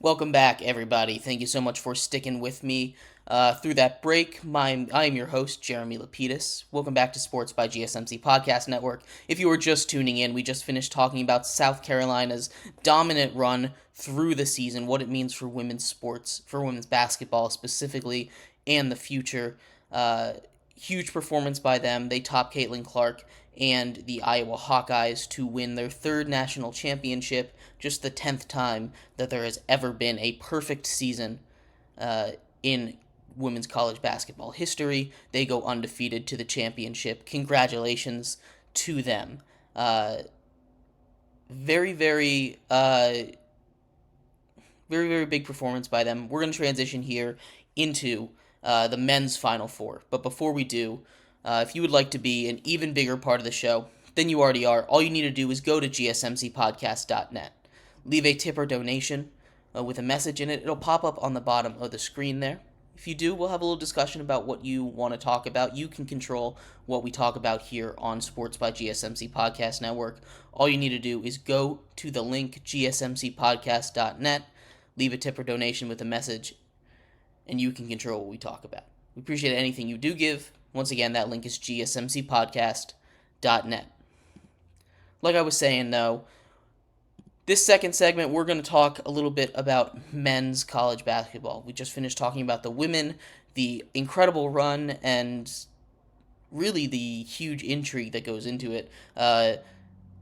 Welcome back, everybody. Thank you so much for sticking with me through that break. I am your host, Jeremy Lapidus. Welcome back to Sports by GSMC Podcast Network. If you were just tuning in, we just finished talking about South Carolina's dominant run through the season, what it means for women's sports, for women's basketball specifically, and the future. Huge performance by them. They topped Caitlin Clark and the Iowa Hawkeyes to win their third national championship, just the 10th time that there has ever been a perfect season in women's college basketball history. They go undefeated to the championship. Congratulations to them. Very, very, very, very big performance by them. We're going to transition here into the men's Final Four. But before we do, if you would like to be an even bigger part of the show than you already are, all you need to do is go to gsmcpodcast.net. Leave a tip or donation with a message in it. It'll pop up on the bottom of the screen there. If you do, we'll have a little discussion about what you want to talk about. You can control what we talk about here on Sports by GSMC Podcast Network. All you need to do is go to the link gsmcpodcast.net, leave a tip or donation with a message, and you can control what we talk about. We appreciate anything you do give. Once again, that link is gsmcpodcast.net. Like I was saying, though, this second segment, we're going to talk a little bit about men's college basketball. We just finished talking about the women, the incredible run, and really the huge intrigue that goes into it.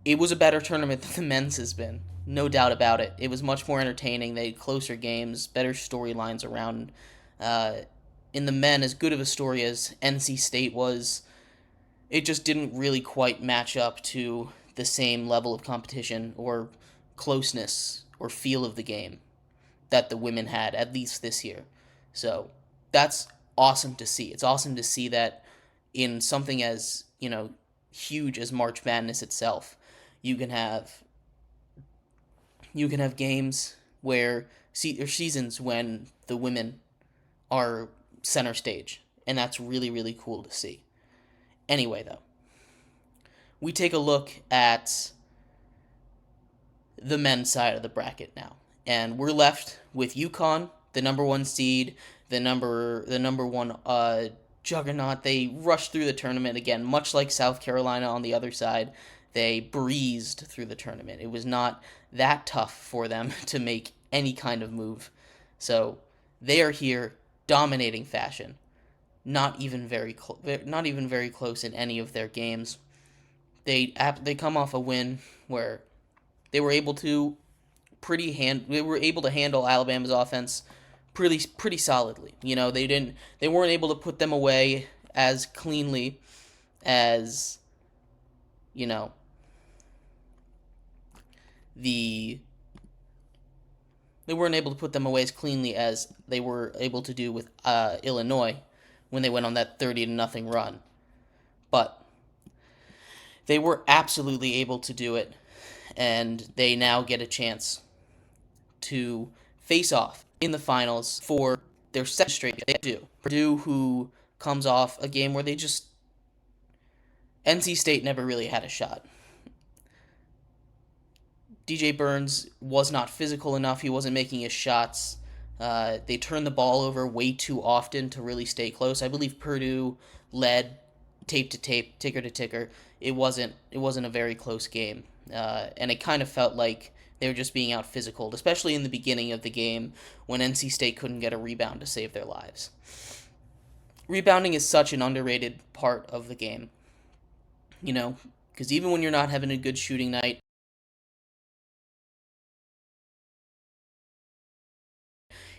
It was a better tournament than the men's has been. No doubt about it. It was much more entertaining. They had closer games, better storylines around. In the men, as good of a story as NC State was, it just didn't really quite match up to the same level of competition or closeness or feel of the game that the women had, at least this year. So that's awesome to see. It's awesome to see that in something as, huge as March Madness itself, you can have games or seasons when the women are center stage, and that's really, really cool to see. Anyway, though, we take a look at the men's side of the bracket now, and we're left with UConn, the number one seed, the number one juggernaut. They rushed through the tournament again, much like South Carolina on the other side. They breezed through the tournament. It was not that tough for them to make any kind of move. So they are here, dominating fashion. Not even very close in any of their games. They come off a win where they were able to handle Alabama's offense pretty solidly. They weren't able to put them away as cleanly as they weren't able to put them away as cleanly as they were able to do with Illinois when they went on that 30-0 run. But they were absolutely able to do it, and they now get a chance to face off in the finals for their second straight. They do. Purdue, who comes off a game where NC State never really had a shot. DJ Burns was not physical enough. He wasn't making his shots. They turned the ball over way too often to really stay close. I believe Purdue led tape to tape, ticker to ticker. It wasn't a very close game, and it kind of felt like they were just being out physical, especially in the beginning of the game when NC State couldn't get a rebound to save their lives. Rebounding is such an underrated part of the game, because even when you're not having a good shooting night,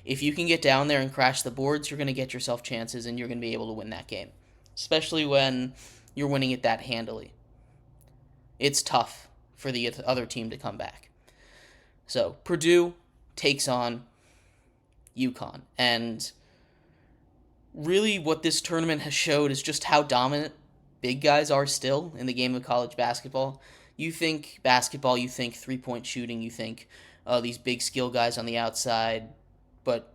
if you can get down there and crash the boards, you're going to get yourself chances and you're going to be able to win that game, especially when you're winning it that handily. It's tough for the other team to come back. So Purdue takes on UConn, and really what this tournament has showed is just how dominant big guys are still in the game of college basketball. You think basketball, you think three-point shooting, you think these big skill guys on the outside, but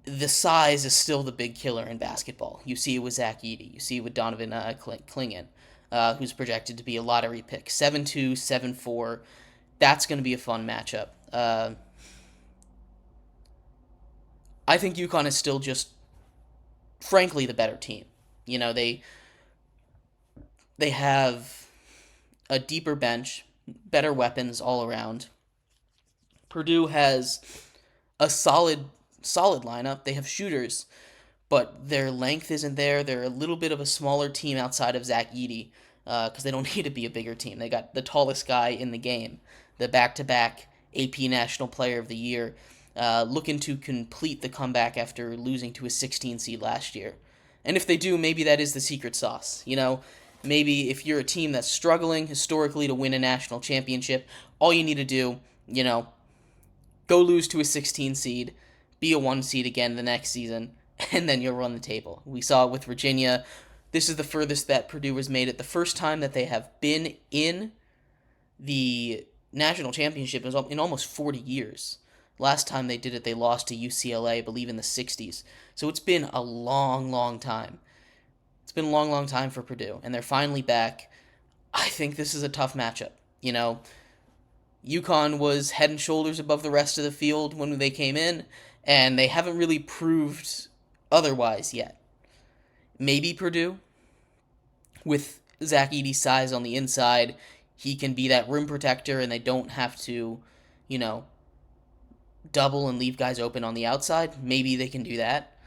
the size is still the big killer in basketball. You see it with Zach Edey. You see it with Donovan Clingan, who's projected to be a lottery pick. 7'2", 7'4". That's going to be a fun matchup. I think UConn is still just, frankly, the better team. They have a deeper bench, better weapons all around. Purdue has a solid lineup. They have shooters, but their length isn't there. They're a little bit of a smaller team outside of Zach Edey because they don't need to be a bigger team. They got the tallest guy in the game, the back-to-back AP National Player of the Year, looking to complete the comeback after losing to a 16 seed last year. And if they do, maybe that is the secret sauce. Maybe if you're a team that's struggling historically to win a national championship, all you need to do, go lose to a 16 seed, be a 1 seed again the next season, and then you'll run the table. We saw it with Virginia. This is the furthest that Purdue has made it. The first time that they have been in the national championship in almost 40 years. Last time they did it, they lost to UCLA, I believe, in the 60s. So it's been a long, long time. It's been a long, long time for Purdue, and they're finally back. I think this is a tough matchup. UConn was head and shoulders above the rest of the field when they came in, and they haven't really proved otherwise yet. Maybe Purdue, with Zach Edey's size on the inside, he can be that rim protector, and they don't have to, double and leave guys open on the outside. Maybe they can do that.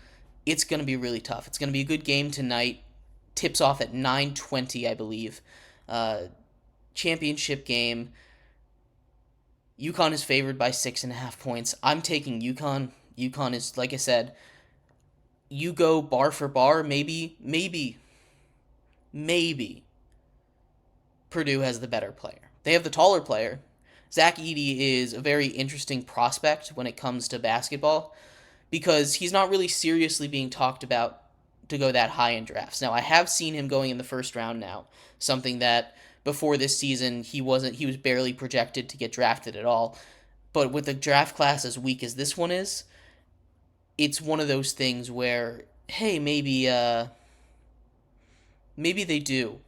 It's going to be really tough. It's going to be a good game tonight. Tips off at 9:20, I believe. Championship game. UConn is favored by 6.5 points. I'm taking UConn. UConn is, like I said, you go bar for bar, maybe Purdue has the better player. They have the taller player. Zach Edey is a very interesting prospect when it comes to basketball because he's not really seriously being talked about to go that high in drafts. Now, I have seen him going in the first round now, something that before this season he was barely projected to get drafted at all. But with a draft class as weak as this one is, it's one of those things where, hey, maybe they do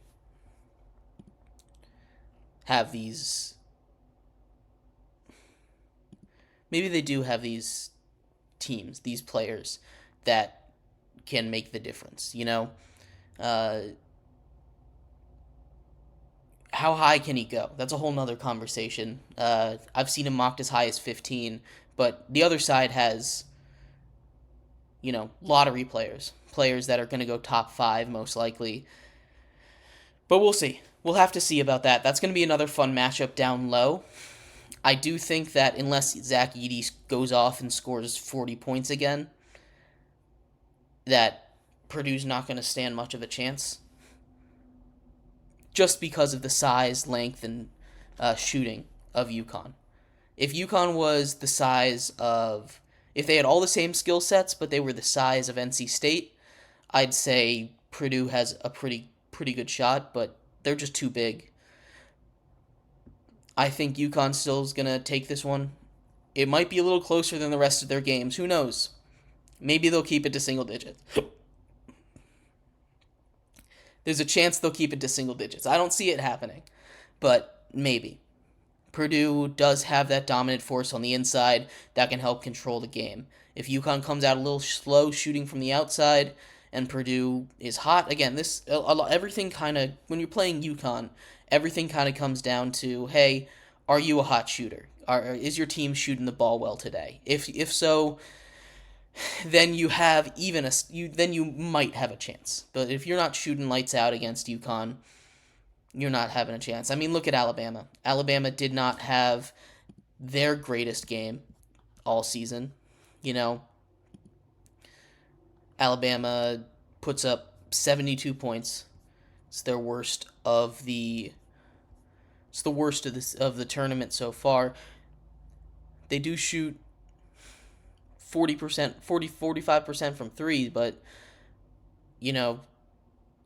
have these. Maybe they do have these teams, these players that can make the difference. How high can he go? That's a whole nother conversation. I've seen him mocked as high as 15, but the other side has, lottery players that are going to go top 5 most likely. But we'll see. We'll have to see about that. That's going to be another fun matchup down low. I do think that unless Zach Edey goes off and scores 40 points again, that Purdue's not going to stand much of a chance. Just because of the size, length, and shooting of UConn. If UConn was the size of... If they had all the same skill sets, but they were the size of NC State, I'd say Purdue has a pretty good shot, but they're just too big. I think UConn still is going to take this one. It might be a little closer than the rest of their games. Who knows? Maybe they'll keep it to single digits. There's a chance they'll keep it to single digits. I don't see it happening, but maybe. Purdue does have that dominant force on the inside that can help control the game. If UConn comes out a little slow shooting from the outside and Purdue is hot, again, everything kind of, when you're playing UConn, everything kind of comes down to, hey, are you a hot shooter? Is your team shooting the ball well today? If so, then you might have a chance. But if you're not shooting lights out against UConn, you're not having a chance. I mean, look at Alabama. Alabama did not have their greatest game all season. Alabama puts up 72 points. It's their worst of the tournament so far. They do shoot 45% from 3, but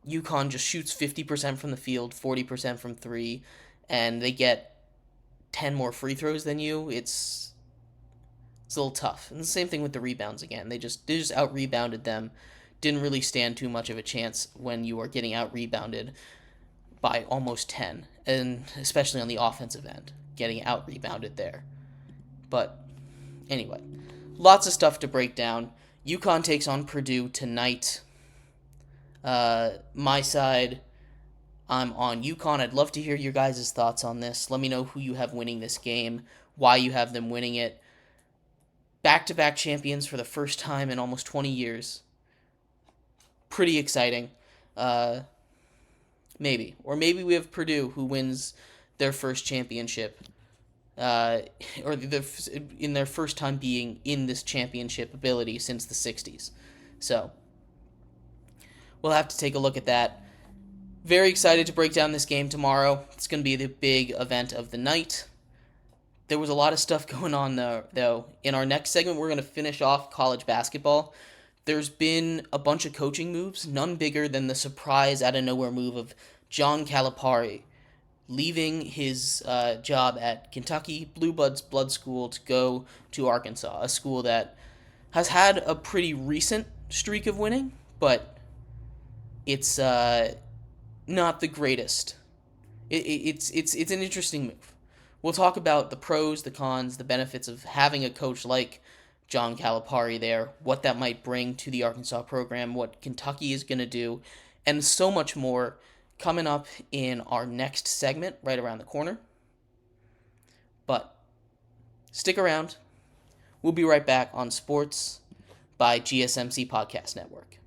UConn just shoots 50% from the field, 40% from 3, and they get 10 more free throws than you. It's a little tough. And the same thing with the rebounds again. They just out-rebounded them. Didn't really stand too much of a chance when you are getting out-rebounded by almost 10, and especially on the offensive end, getting out-rebounded there. But anyway, lots of stuff to break down. UConn takes on Purdue tonight. My side, I'm on UConn. I'd love to hear your guys' thoughts on this. Let me know who you have winning this game, why you have them winning it. Back-to-back champions for the first time in almost 20 years. Pretty exciting. Maybe. Or maybe we have Purdue who wins their first championship. In their first time being in this championship ability since the 60s. So, we'll have to take a look at that. Very excited to break down this game tomorrow. It's going to be the big event of the night. There was a lot of stuff going on, though. In our next segment, we're going to finish off college basketball. There's been a bunch of coaching moves, none bigger than the surprise out-of-nowhere move of John Calipari leaving his job at Kentucky Blue Bloods Blood School to go to Arkansas, a school that has had a pretty recent streak of winning, but it's not the greatest. It's an interesting move. We'll talk about the pros, the cons, the benefits of having a coach like John Calipari there, what that might bring to the Arkansas program, what Kentucky is going to do, and so much more coming up in our next segment right around the corner. But stick around. We'll be right back on Sports by GSMC Podcast Network.